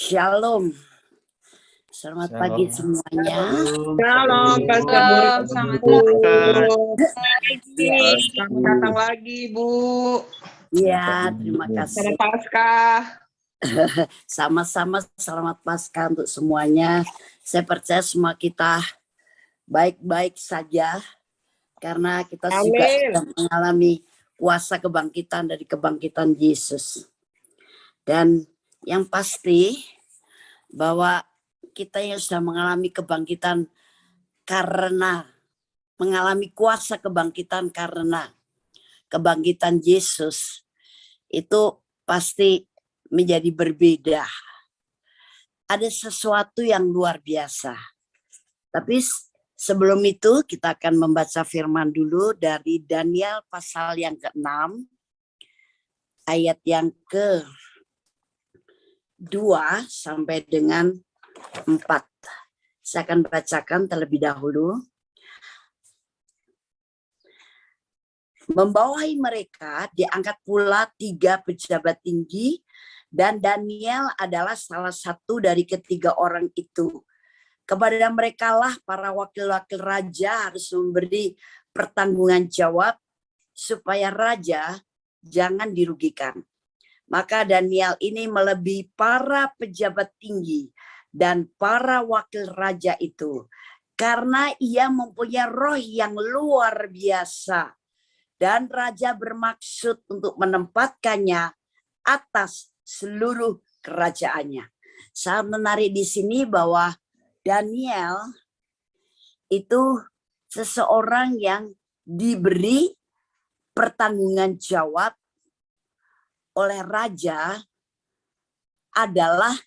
Shalom. Selamat pagi semuanya. Shalom, Pastor Bu. Selamat datang lagi, Bu. Iya, terima kasih. Selamat Paskah. Sama-sama selamat Paskah untuk semuanya. Saya percaya semua kita baik-baik saja karena kita juga sedang mengalami kuasa kebangkitan dari kebangkitan Yesus. Dan yang pasti bahwa kita yang sudah mengalami kebangkitan karena mengalami kuasa kebangkitan karena kebangkitan Yesus itu pasti menjadi berbeda. Ada sesuatu yang luar biasa. Tapi sebelum itu kita akan membaca firman dulu dari Daniel pasal yang ke-6 ayat yang ke-2 sampai dengan 4. Saya akan bacakan terlebih dahulu. Membawahi mereka diangkat pula 3 pejabat tinggi dan Daniel adalah salah satu dari ketiga orang itu. Kepada merekalah para wakil-wakil raja harus memberi pertanggungan jawab supaya raja jangan dirugikan. Maka Daniel ini melebihi para pejabat tinggi dan para wakil raja itu karena ia mempunyai roh yang luar biasa. Dan raja bermaksud untuk menempatkannya atas seluruh kerajaannya. Saya menarik di sini bahwa Daniel itu seseorang yang diberi pertanggungan jawab oleh raja adalah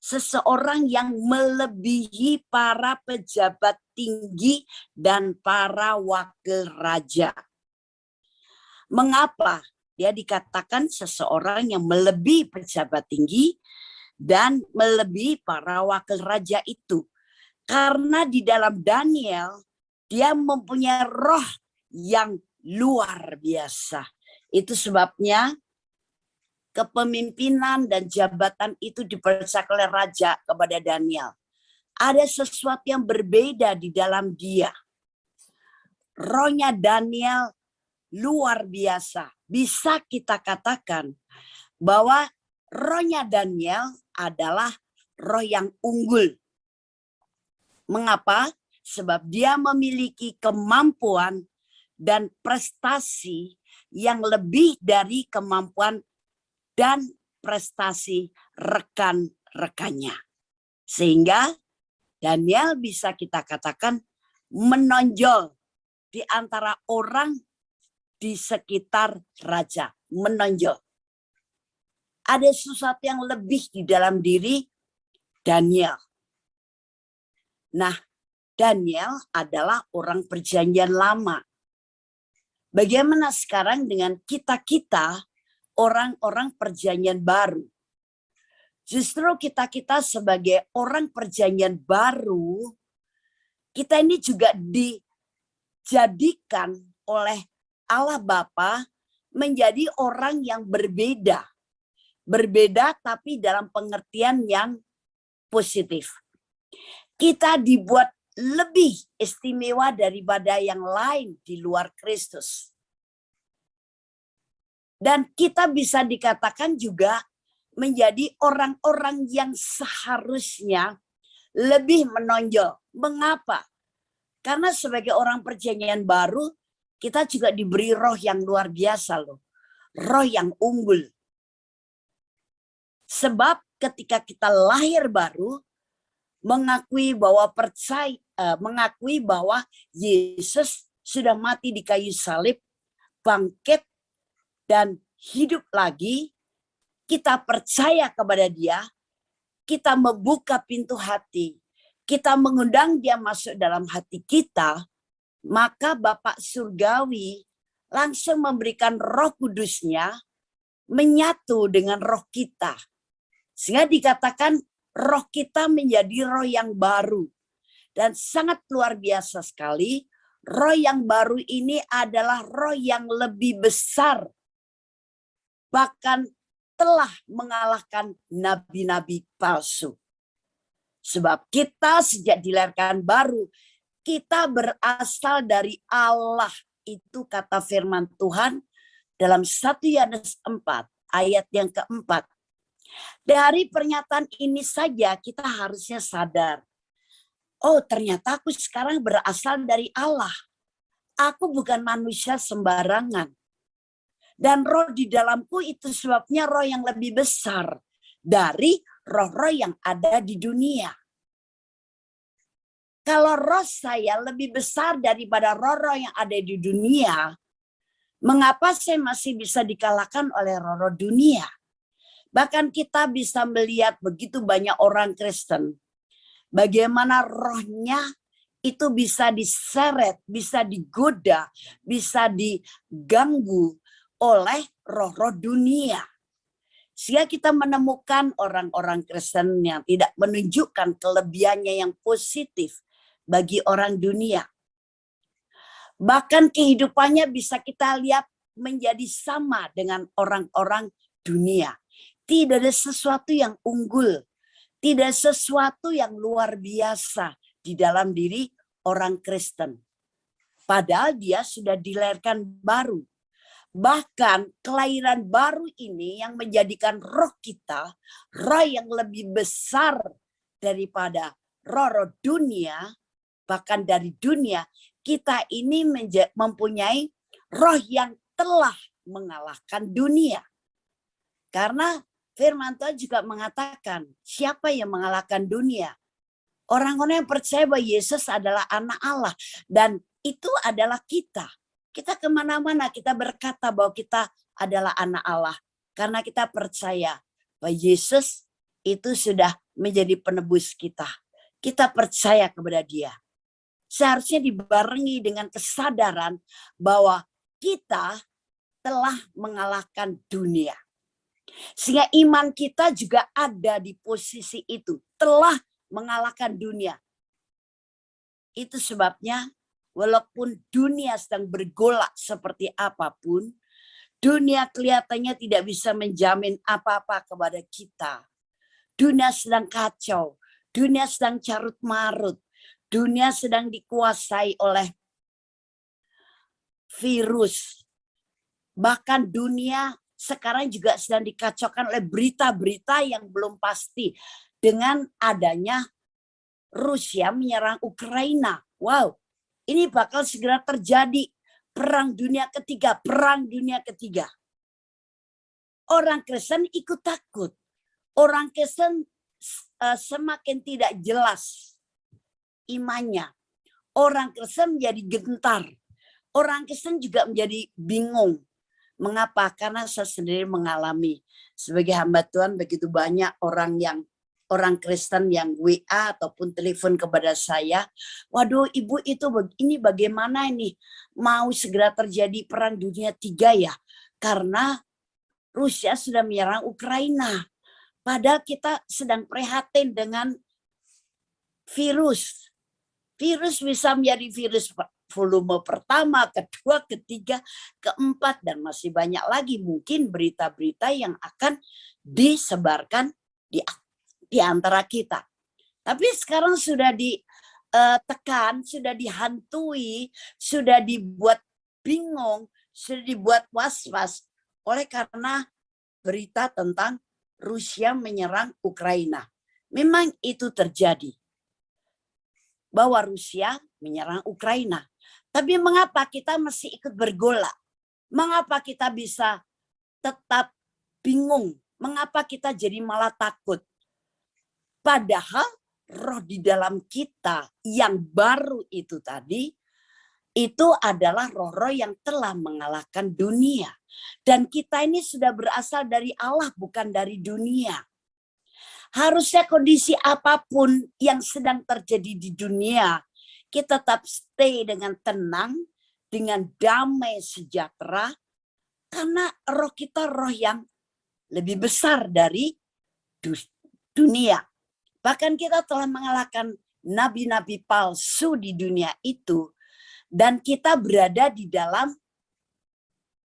seseorang yang melebihi para pejabat tinggi dan para wakil raja. Mengapa dia dikatakan seseorang yang melebihi pejabat tinggi dan melebihi para wakil raja itu? Karena di dalam Daniel dia mempunyai roh yang luar biasa. Itu sebabnya kepemimpinan dan jabatan itu dipercayakan oleh raja kepada Daniel. Ada sesuatu yang berbeda di dalam dia. Rohnya Daniel luar biasa. Bisa kita katakan bahwa rohnya Daniel adalah roh yang unggul. Mengapa? Sebab dia memiliki kemampuan dan prestasi yang lebih dari kemampuan dan prestasi rekan-rekannya. Sehingga Daniel bisa kita katakan menonjol di antara orang di sekitar raja. Menonjol. Ada sesuatu yang lebih di dalam diri Daniel. Nah, Daniel adalah orang perjanjian lama. Bagaimana sekarang dengan kita-kita orang-orang perjanjian baru? Justru kita-kita sebagai orang perjanjian baru, kita ini juga dijadikan oleh Allah Bapa menjadi orang yang berbeda. Berbeda tapi dalam pengertian yang positif. Kita dibuat lebih istimewa daripada yang lain di luar Kristus. Dan kita bisa dikatakan juga menjadi orang-orang yang seharusnya lebih menonjol. Mengapa? Karena sebagai orang perjanjian baru, kita juga diberi roh yang luar biasa loh. Roh yang unggul. Sebab ketika kita lahir baru, mengakui bahwa Yesus sudah mati di kayu salib, bangkit, dan hidup lagi, kita percaya kepada dia, kita membuka pintu hati, kita mengundang dia masuk dalam hati kita, maka Bapak Surgawi langsung memberikan roh kudusnya menyatu dengan roh kita. Sehingga dikatakan roh kita menjadi roh yang baru. Dan sangat luar biasa sekali, roh yang baru ini adalah roh yang lebih besar. Bahkan telah mengalahkan nabi-nabi palsu. Sebab kita sejak dilahirkan baru, kita berasal dari Allah. Itu kata firman Tuhan dalam 1 Yohanes 4 ayat yang keempat. Dari pernyataan ini saja kita harusnya sadar. Oh, ternyata aku sekarang berasal dari Allah. Aku bukan manusia sembarangan. Dan roh di dalamku itu sebabnya roh yang lebih besar dari roh-roh yang ada di dunia. Kalau roh saya lebih besar daripada roh-roh yang ada di dunia, mengapa saya masih bisa dikalahkan oleh roh-roh dunia? Bahkan kita bisa melihat begitu banyak orang Kristen, bagaimana rohnya itu bisa diseret, bisa digoda, bisa diganggu oleh roh-roh dunia. Sehingga kita menemukan orang-orang Kristen yang tidak menunjukkan kelebihannya yang positif bagi orang dunia. Bahkan kehidupannya bisa kita lihat menjadi sama dengan orang-orang dunia. Tidak ada sesuatu yang unggul, tidak sesuatu yang luar biasa di dalam diri orang Kristen. Padahal dia sudah dilahirkan baru. Bahkan kelahiran baru ini yang menjadikan roh kita, roh yang lebih besar daripada roh-roh dunia, bahkan dari dunia, kita ini mempunyai roh yang telah mengalahkan dunia. Karena firman Tuhan juga mengatakan, siapa yang mengalahkan dunia? Orang-orang yang percaya bahwa Yesus adalah anak Allah. Dan itu adalah kita. Kita kemana-mana kita berkata bahwa kita adalah anak Allah. Karena kita percaya bahwa Yesus itu sudah menjadi penebus kita. Kita percaya kepada dia. Seharusnya dibarengi dengan kesadaran bahwa kita telah mengalahkan dunia. Sehingga iman kita juga ada di posisi itu. Telah mengalahkan dunia. Itu sebabnya walaupun dunia sedang bergolak seperti apapun, dunia kelihatannya tidak bisa menjamin apa-apa kepada kita. Dunia sedang kacau, dunia sedang carut marut, dunia sedang dikuasai oleh virus. Bahkan dunia sekarang juga sedang dikacaukan oleh berita-berita yang belum pasti. Dengan adanya Rusia menyerang Ukraina. Wow. Ini bakal segera terjadi perang dunia ketiga. Orang Kristen ikut takut. Orang Kristen semakin tidak jelas imannya. Orang Kristen menjadi gentar. Orang Kristen juga menjadi bingung. Mengapa? Karena saya sendiri mengalami. Sebagai hamba Tuhan begitu banyak orang Kristen yang WA ataupun telepon kepada saya, waduh ibu itu ini bagaimana ini mau segera terjadi perang dunia 3 ya, karena Rusia sudah menyerang Ukraina. Padahal kita sedang prihatin dengan virus. Virus bisa menjadi virus volume pertama, kedua, ketiga, keempat, dan masih banyak lagi mungkin berita-berita yang akan disebarkan di antara kita. Tapi sekarang sudah ditekan, sudah dihantui, sudah dibuat bingung, sudah dibuat was-was oleh karena berita tentang Rusia menyerang Ukraina. Memang itu terjadi. Bahwa Rusia menyerang Ukraina. Tapi mengapa kita masih ikut bergolak? Mengapa kita bisa tetap bingung? Mengapa kita jadi malah takut? Padahal roh di dalam kita yang baru itu tadi, itu adalah roh-roh yang telah mengalahkan dunia. Dan kita ini sudah berasal dari Allah, bukan dari dunia. Harusnya kondisi apapun yang sedang terjadi di dunia, kita tetap stay dengan tenang, dengan damai sejahtera, karena roh kita roh yang lebih besar dari dunia. Bahkan kita telah mengalahkan nabi-nabi palsu di dunia itu. Dan kita berada di dalam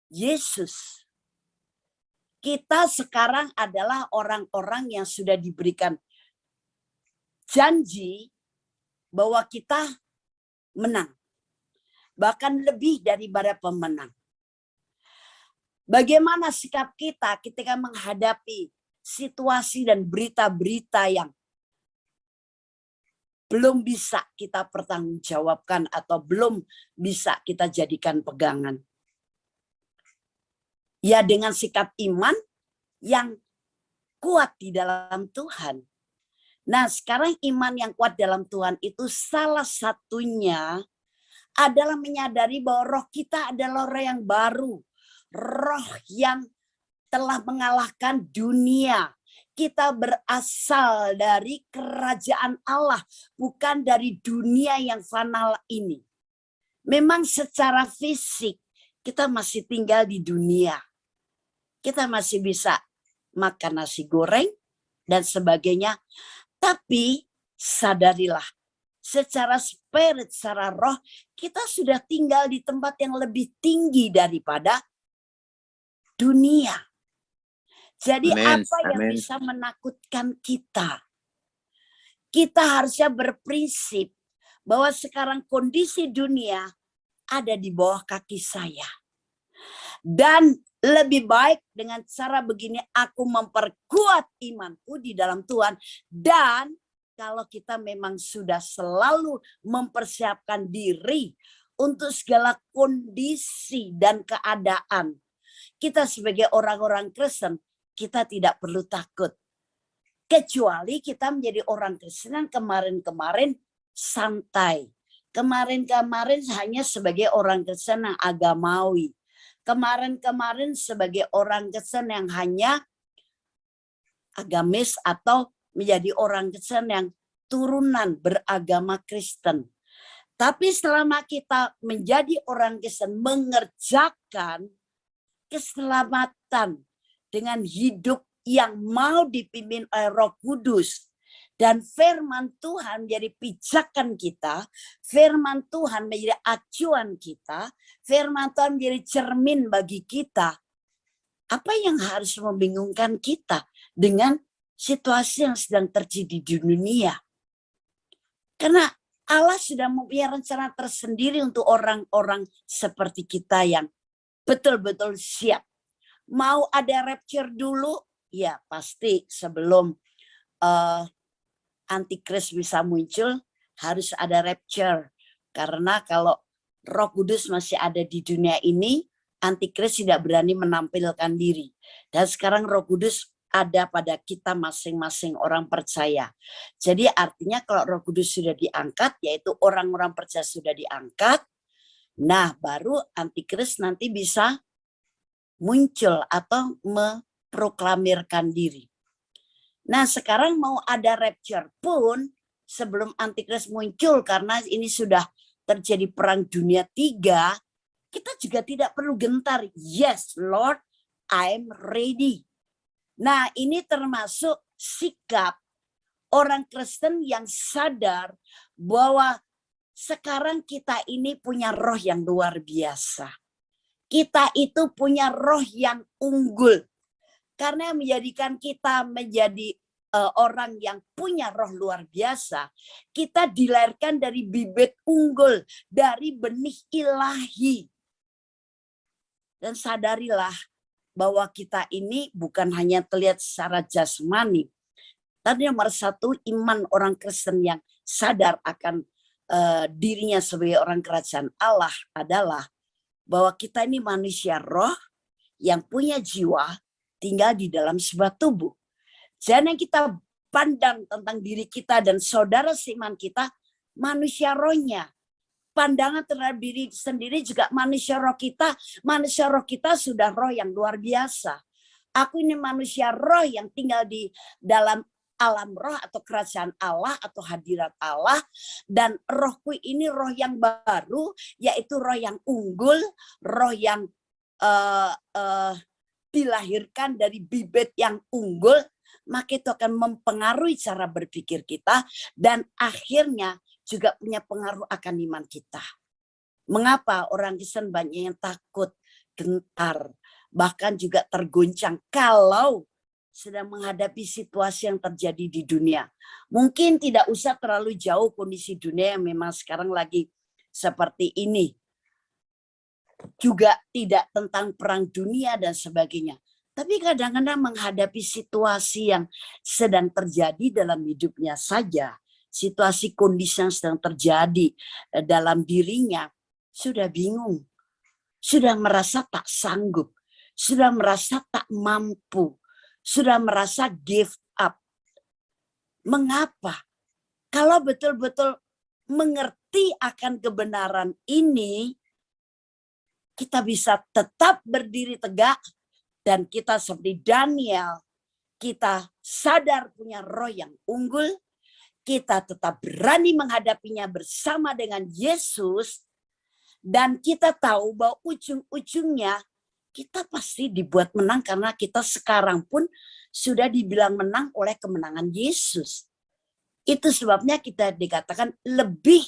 Yesus. Kita sekarang adalah orang-orang yang sudah diberikan janji bahwa kita menang. Bahkan lebih daripada pemenang. Bagaimana sikap kita ketika menghadapi situasi dan berita-berita yang belum bisa kita pertanggungjawabkan atau belum bisa kita jadikan pegangan? Ya, dengan sikap iman yang kuat di dalam Tuhan. Nah, sekarang iman yang kuat dalam Tuhan itu salah satunya adalah menyadari bahwa roh kita adalah roh yang baru. Roh yang telah mengalahkan dunia. Kita berasal dari kerajaan Allah, bukan dari dunia yang fana ini. Memang secara fisik kita masih tinggal di dunia. Kita masih bisa makan nasi goreng dan sebagainya. Tapi sadarilah, secara spirit, secara roh, kita sudah tinggal di tempat yang lebih tinggi daripada dunia. Jadi apa yang bisa menakutkan kita? Kita harusnya berprinsip bahwa sekarang kondisi dunia ada di bawah kaki saya. Dan lebih baik dengan cara begini aku memperkuat imanku di dalam Tuhan. Dan kalau kita memang sudah selalu mempersiapkan diri untuk segala kondisi dan keadaan. Kita sebagai orang-orang Kristen, kita tidak perlu takut. Kecuali kita menjadi orang Kristen yang kemarin-kemarin santai. Kemarin-kemarin hanya sebagai orang Kristen yang agamawi. Kemarin-kemarin sebagai orang Kristen yang hanya agamis atau menjadi orang Kristen yang turunan beragama Kristen. Tapi selama kita menjadi orang Kristen, mengerjakan keselamatan dengan hidup yang mau dipimpin oleh Roh Kudus, dan firman Tuhan menjadi pijakan kita, firman Tuhan menjadi acuan kita, firman Tuhan menjadi cermin bagi kita. Apa yang harus membingungkan kita dengan situasi yang sedang terjadi di dunia? Karena Allah sudah mempunyai rencana tersendiri untuk orang-orang seperti kita yang betul-betul siap. Mau ada rapture dulu? Ya pasti sebelum Antikris bisa muncul harus ada rapture. Karena kalau Roh Kudus masih ada di dunia ini, Antikris tidak berani menampilkan diri. Dan sekarang Roh Kudus ada pada kita masing-masing orang percaya. Jadi artinya kalau Roh Kudus sudah diangkat, yaitu orang-orang percaya sudah diangkat, nah baru Antikris nanti bisa muncul atau memproklamirkan diri. Nah sekarang mau ada rapture pun sebelum Antikris muncul, karena ini sudah terjadi perang dunia 3, kita juga tidak perlu gentar. Yes Lord, I'm ready. Nah ini termasuk sikap orang Kristen yang sadar bahwa sekarang kita ini punya roh yang luar biasa. Kita itu punya roh yang unggul. Karena menjadikan kita menjadi orang yang punya roh luar biasa. Kita dilahirkan dari bibit unggul, dari benih ilahi. Dan sadarilah bahwa kita ini bukan hanya terlihat secara jasmani. Tapi nomor satu, iman orang Kristen yang sadar akan dirinya sebagai orang kerajaan Allah adalah bahwa kita ini manusia roh yang punya jiwa, tinggal di dalam sebuah tubuh. Jangan kita pandang tentang diri kita dan saudara seiman kita, manusia rohnya. Pandangan terhadap diri sendiri juga manusia roh kita sudah roh yang luar biasa. Aku ini manusia roh yang tinggal di dalam alam roh atau kerajaan Allah atau hadirat Allah. Dan rohku ini roh yang baru, yaitu roh yang unggul, roh yang dilahirkan dari bibit yang unggul, maka itu akan mempengaruhi cara berpikir kita dan akhirnya juga punya pengaruh akan iman kita. Mengapa orang Kristen banyak yang takut, gentar, bahkan juga tergoncang kalau sedang menghadapi situasi yang terjadi di dunia. Mungkin tidak usah terlalu jauh kondisi dunia yang memang sekarang lagi seperti ini. Juga tidak tentang perang dunia dan sebagainya. Tapi kadang-kadang menghadapi situasi yang sedang terjadi dalam hidupnya saja, situasi kondisi yang sedang terjadi dalam dirinya, sudah bingung, sudah merasa tak sanggup, sudah merasa tak mampu, sudah merasa give up. Mengapa? Kalau betul-betul mengerti akan kebenaran ini, kita bisa tetap berdiri tegak dan kita seperti Daniel, kita sadar punya roh yang unggul, kita tetap berani menghadapinya bersama dengan Yesus, dan kita tahu bahwa ujung-ujungnya kita pasti dibuat menang karena kita sekarang pun sudah dibilang menang oleh kemenangan Yesus. Itu sebabnya kita dikatakan lebih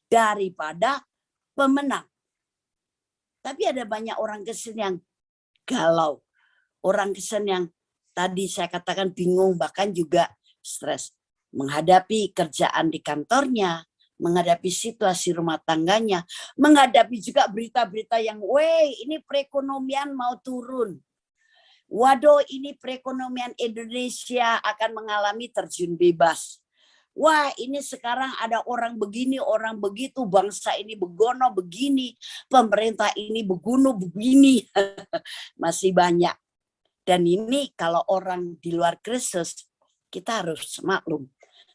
daripada pemenang. Tapi ada banyak orang Kristen yang galau. Orang Kristen yang tadi saya katakan bingung, bahkan juga stres. Menghadapi kerjaan di kantornya, menghadapi situasi rumah tangganya, menghadapi juga berita-berita yang, ini perekonomian mau turun. Waduh, ini perekonomian Indonesia akan mengalami terjun bebas. Wah, ini sekarang ada orang begini, orang begitu, bangsa ini begono begini, pemerintah ini beguno begini. Masih banyak. Dan ini kalau orang di luar Kristus, kita harus maklum.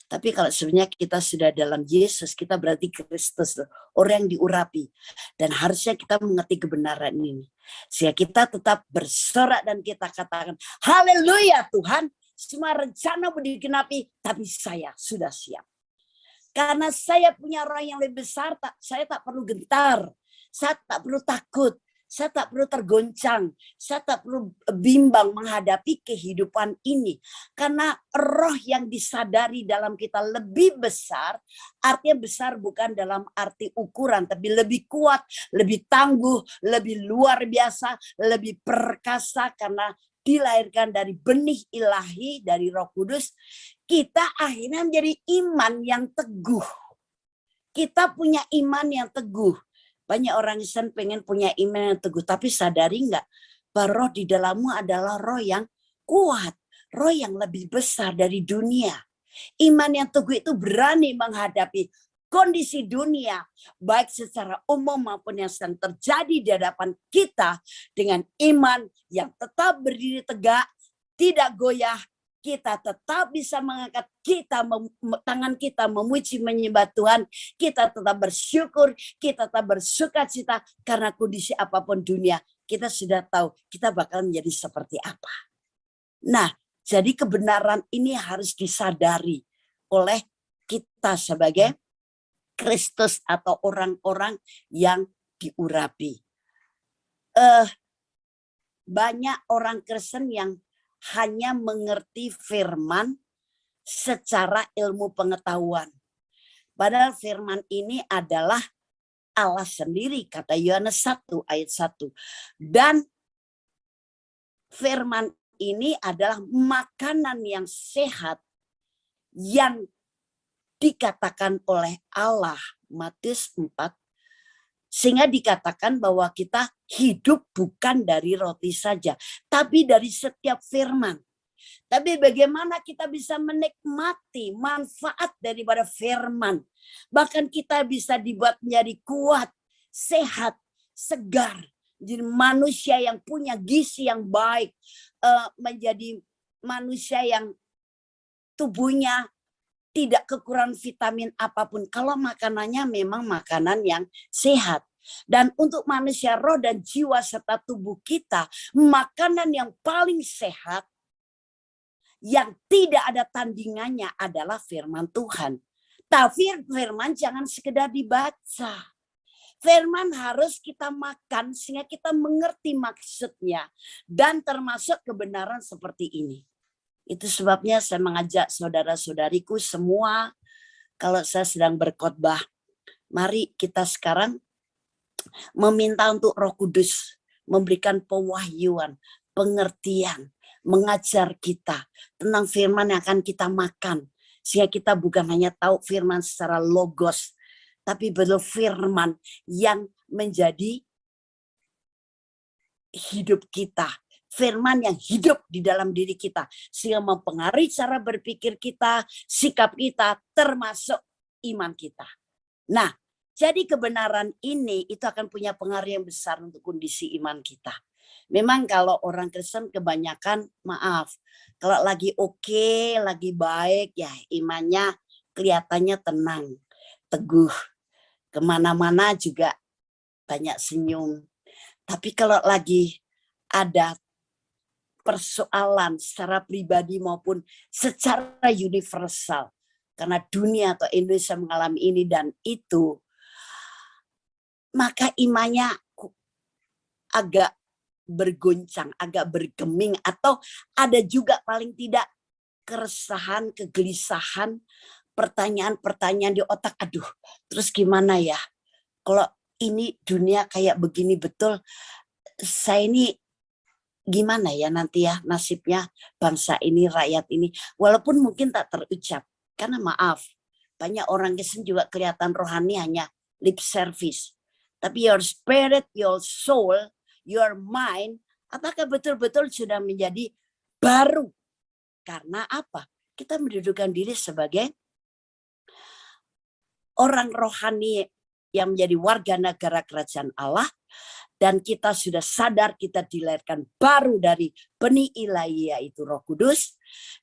Tapi kalau sebenarnya kita sudah dalam Yesus, kita berarti Kristus, orang yang diurapi. Dan harusnya kita mengerti kebenaran ini. Sehingga kita tetap bersorak dan kita katakan, haleluya Tuhan, semua rencana digenapi, tapi saya sudah siap. Karena saya punya roh yang lebih besar, saya tak perlu gentar, saya tak perlu takut, saya tak perlu tergoncang, saya tak perlu bimbang menghadapi kehidupan ini. Karena roh yang disadari dalam kita lebih besar, artinya besar bukan dalam arti ukuran, tapi lebih kuat, lebih tangguh, lebih luar biasa, lebih perkasa karena dilahirkan dari benih ilahi, dari Roh Kudus, kita akhirnya menjadi iman yang teguh. Kita punya iman yang teguh. Banyak orang Kristen pengen punya iman yang teguh, tapi sadari enggak bahwa roh di dalammu adalah roh yang kuat, roh yang lebih besar dari dunia. Iman yang teguh itu berani menghadapi kondisi dunia, baik secara umum maupun yang sedang terjadi di hadapan kita, dengan iman yang tetap berdiri tegak, tidak goyah, kita tetap bisa mengangkat tangan kita memuji menyembah Tuhan, kita tetap bersyukur, kita tetap bersukacita karena kondisi apapun dunia, kita sudah tahu kita bakal menjadi seperti apa. Nah, jadi kebenaran ini harus disadari oleh kita sebagai Kristus atau orang-orang yang diurapi. Banyak orang Kristen yang hanya mengerti firman secara ilmu pengetahuan. Padahal firman ini adalah Allah sendiri, kata Yohanes 1 ayat 1. Dan firman ini adalah makanan yang sehat yang dikatakan oleh Allah, Matius 4, sehingga dikatakan bahwa kita hidup bukan dari roti saja, tapi dari setiap firman. Tapi bagaimana kita bisa menikmati manfaat daripada firman? Bahkan kita bisa dibuat menjadi kuat, sehat, segar. Jadi manusia yang punya gizi yang baik, menjadi manusia yang tubuhnya tidak kekurangan vitamin apapun. Kalau makanannya memang makanan yang sehat. Dan untuk manusia roh dan jiwa serta tubuh kita, makanan yang paling sehat, yang tidak ada tandingannya adalah firman Tuhan. Tapi firman jangan sekedar dibaca. Firman harus kita makan sehingga kita mengerti maksudnya. Dan termasuk kebenaran seperti ini. Itu sebabnya saya mengajak saudara-saudariku semua, kalau saya sedang berkhotbah, mari kita sekarang meminta untuk Roh Kudus memberikan pewahyuan, pengertian, mengajar kita tentang firman yang akan kita makan. Sehingga kita bukan hanya tahu firman secara logos, tapi betul firman yang menjadi hidup kita. Firman yang hidup di dalam diri kita. Sehingga mempengaruhi cara berpikir kita, sikap kita, termasuk iman kita. Nah, jadi kebenaran ini itu akan punya pengaruh yang besar untuk kondisi iman kita. Memang kalau orang Kristen kebanyakan, maaf, kalau lagi oke, lagi baik, ya imannya kelihatannya tenang, teguh. Kemana-mana juga banyak senyum. Tapi kalau lagi ada persoalan secara pribadi maupun secara universal, karena dunia atau Indonesia mengalami ini dan itu, maka imannya agak bergoncang, agak bergeming, atau ada juga paling tidak keresahan, kegelisahan, pertanyaan-pertanyaan di otak. Aduh, terus gimana ya? Kalau ini dunia kayak begini betul, saya ini gimana ya nanti ya nasibnya bangsa ini, rakyat ini. Walaupun mungkin tak terucap, karena maaf, banyak orang Kristen juga kelihatan rohani hanya lip service. Tapi your spirit, your soul, your mind, apakah betul-betul sudah menjadi baru? Karena apa? Kita mendudukan diri sebagai orang rohani yang menjadi warga negara kerajaan Allah, dan kita sudah sadar kita dilahirkan baru dari benih ilahi yaitu Roh Kudus,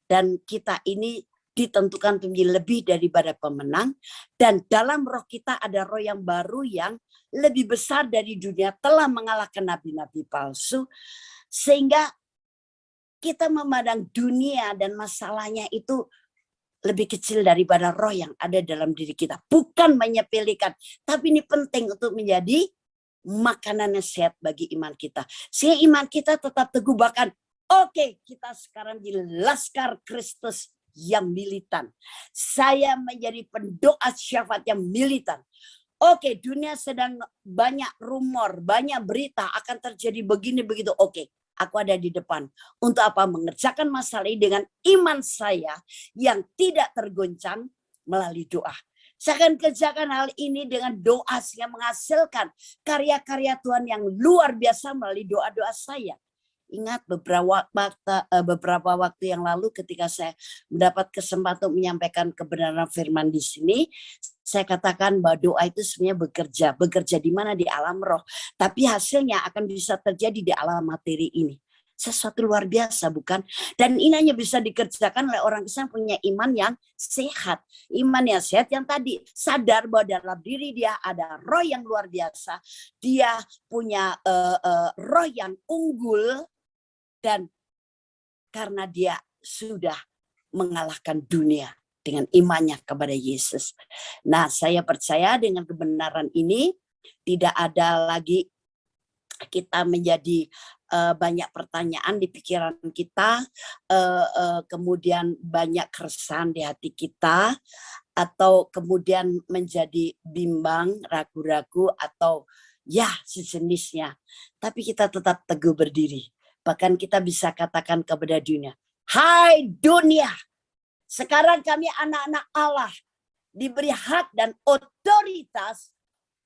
dan kita ini ditentukan untuk menjadi lebih daripada pemenang, dan dalam roh kita ada roh yang baru yang lebih besar dari dunia, telah mengalahkan nabi-nabi palsu, sehingga kita memandang dunia dan masalahnya itu lebih kecil daripada roh yang ada dalam diri kita. Bukan menyepelekan, tapi ini penting untuk menjadi makanan yang sehat bagi iman kita. Sehingga iman kita tetap teguh, bahkan oke, kita sekarang di Laskar Kristus yang militan. Saya menjadi pendoa syafaat yang militan. Oke, dunia sedang banyak rumor, banyak berita akan terjadi begini begitu. Oke, aku ada di depan. Untuk apa? Mengerjakan masalah ini dengan iman saya yang tidak tergoncang melalui doa. Saya akan kerjakan hal ini dengan doa sehingga menghasilkan karya-karya Tuhan yang luar biasa melalui doa-doa saya. Ingat beberapa waktu yang lalu ketika saya mendapat kesempatan untuk menyampaikan kebenaran firman di sini, saya katakan bahwa doa itu sebenarnya bekerja di mana? Di alam roh, tapi hasilnya akan bisa terjadi di alam materi ini. Sesuatu luar biasa, bukan? Dan ini hanya bisa dikerjakan oleh orang yang punya iman yang sehat. Iman yang sehat yang tadi sadar bahwa dalam diri dia ada roh yang luar biasa. Dia punya roh yang unggul, dan karena dia sudah mengalahkan dunia dengan imannya kepada Yesus. Nah, saya percaya dengan kebenaran ini tidak ada lagi kita menjadi banyak pertanyaan di pikiran kita, kemudian banyak keresahan di hati kita, atau kemudian menjadi bimbang, ragu-ragu, atau ya sejenisnya. Tapi kita tetap teguh berdiri. Bahkan kita bisa katakan kepada dunia, hai dunia, sekarang kami anak-anak Allah diberi hak dan otoritas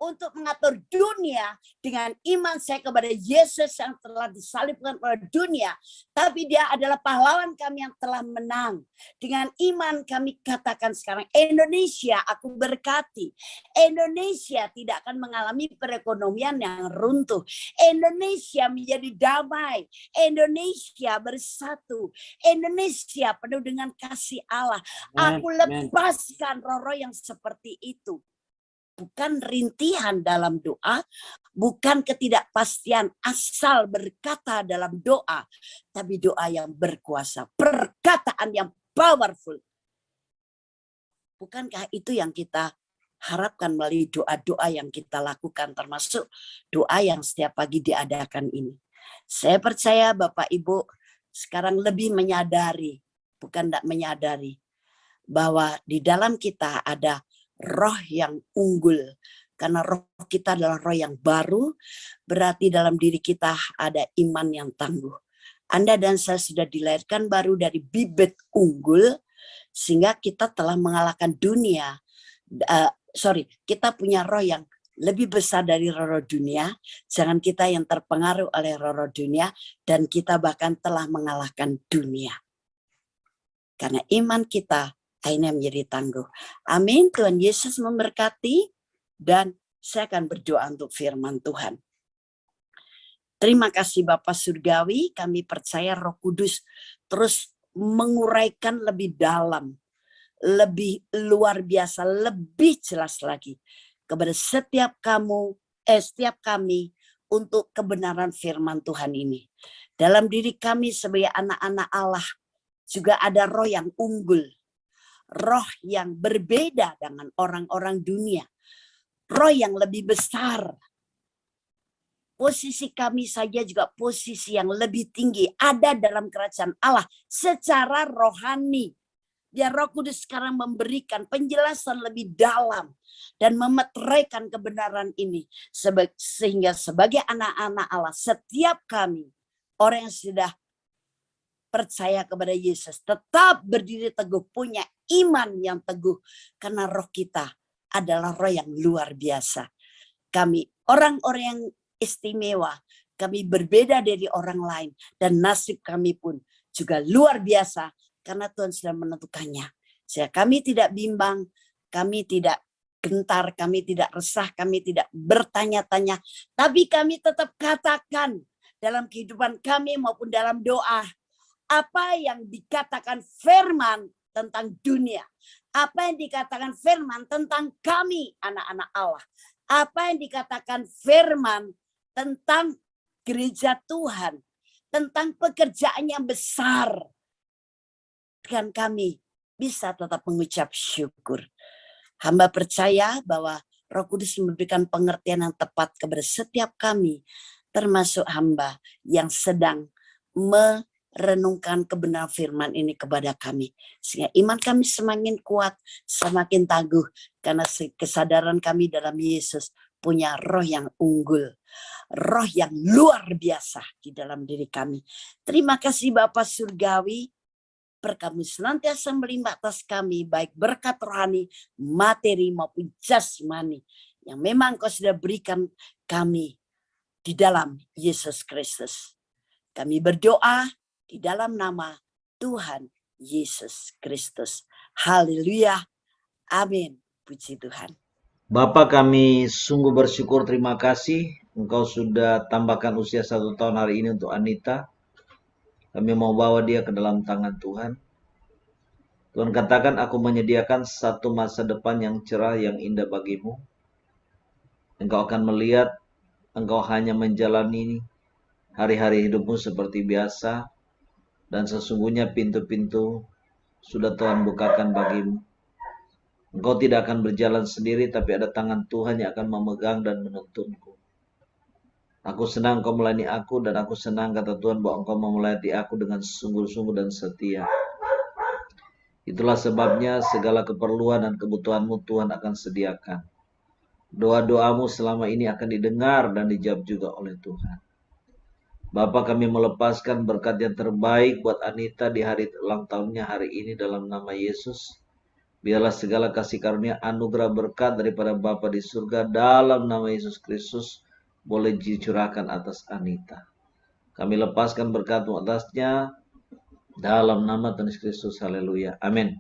untuk mengatur dunia dengan iman saya kepada Yesus yang telah disalibkan oleh dunia. Tapi dia adalah pahlawan kami yang telah menang. Dengan iman kami katakan sekarang, Indonesia aku berkati. Indonesia tidak akan mengalami perekonomian yang runtuh. Indonesia menjadi damai. Indonesia bersatu. Indonesia penuh dengan kasih Allah. Aku lepaskan roh-roh yang seperti itu. Bukan rintihan dalam doa, bukan ketidakpastian asal berkata dalam doa, tapi doa yang berkuasa, perkataan yang powerful. Bukankah itu yang kita harapkan melalui doa-doa yang kita lakukan, termasuk doa yang setiap pagi diadakan ini. Saya percaya Bapak Ibu sekarang lebih menyadari, bukan tidak menyadari, bahwa di dalam kita ada roh yang unggul, Karena roh kita adalah roh yang baru, berarti dalam diri kita ada iman yang tangguh. Anda dan saya sudah dilahirkan baru dari bibit unggul, sehingga kita telah mengalahkan dunia. Kita punya roh yang lebih besar dari roh dunia. Jangan kita yang terpengaruh oleh roh dunia, dan kita bahkan telah mengalahkan dunia. Karena iman kita akhirnya menjadi tangguh. Amin. Tuhan Yesus memberkati, dan saya akan berdoa untuk firman Tuhan. Terima kasih Bapak Surgawi, kami percaya Roh Kudus terus menguraikan lebih dalam, lebih luar biasa, lebih jelas lagi kepada setiap kami untuk kebenaran firman Tuhan ini. Dalam diri kami sebagai anak-anak Allah juga ada roh yang unggul, roh yang berbeda dengan orang-orang dunia, roh yang lebih besar. Posisi kami saja juga posisi yang lebih tinggi ada dalam kerajaan Allah secara rohani. Biar Roh Kudus sekarang memberikan penjelasan lebih dalam dan memeteraikan kebenaran ini. Sehingga sebagai anak-anak Allah, setiap kami, orang yang sudah percaya kepada Yesus, tetap berdiri teguh, punya iman yang teguh. Karena roh kita adalah roh yang luar biasa. Kami orang-orang yang istimewa, kami berbeda dari orang lain, dan nasib kami pun juga luar biasa karena Tuhan sudah menentukannya. Sehingga kami tidak bimbang, kami tidak gentar, kami tidak resah, kami tidak bertanya-tanya, tapi kami tetap katakan dalam kehidupan kami maupun dalam doa apa yang dikatakan firman tentang dunia, apa yang dikatakan firman tentang kami anak-anak Allah, apa yang dikatakan firman tentang gereja Tuhan, tentang pekerjaan yang besar. Dan kami bisa tetap mengucap syukur. Hamba percaya bahwa Roh Kudus memberikan pengertian yang tepat kepada setiap kami, termasuk hamba yang sedang merenungkan kebenaran firman ini kepada kami. Sehingga iman kami semakin kuat, semakin tangguh, karena kesadaran kami dalam Yesus punya roh yang unggul, roh yang luar biasa di dalam diri kami. Terima kasih Bapak Surgawi, berkat-Mu senantiasa melimpah atas kami, baik berkat rohani, materi maupun jasmani, yang memang Kau sudah berikan kami di dalam Yesus Kristus. Kami berdoa di dalam nama Tuhan Yesus Kristus. Haleluya. Amin. Puji Tuhan. Bapa, kami sungguh bersyukur, terima kasih Engkau sudah tambahkan usia 1 tahun hari ini untuk Anita. Kami mau bawa dia ke dalam tangan Tuhan. Tuhan katakan, aku menyediakan satu masa depan yang cerah, yang indah bagimu. Engkau akan melihat, engkau hanya menjalani hari-hari hidupmu seperti biasa. Dan sesungguhnya pintu-pintu sudah Tuhan bukakan bagimu. Engkau tidak akan berjalan sendiri, tapi ada tangan Tuhan yang akan memegang dan menuntunku. Aku senang engkau melayani aku, dan aku senang kata Tuhan bahwa engkau memelayani aku dengan sungguh-sungguh dan setia. Itulah sebabnya segala keperluan dan kebutuhanmu Tuhan akan sediakan. Doa-doamu selama ini akan didengar dan dijawab juga oleh Tuhan. Bapa, kami melepaskan berkat yang terbaik buat Anita di hari ulang tahunnya hari ini dalam nama Yesus. Biarlah segala kasih karunia, anugerah, berkat daripada Bapa di surga dalam nama Yesus Kristus boleh dicurahkan atas Anita. Kami lepaskan berkat-Mu atasnya dalam nama Tuhan Yesus Kristus. Haleluya. Amin.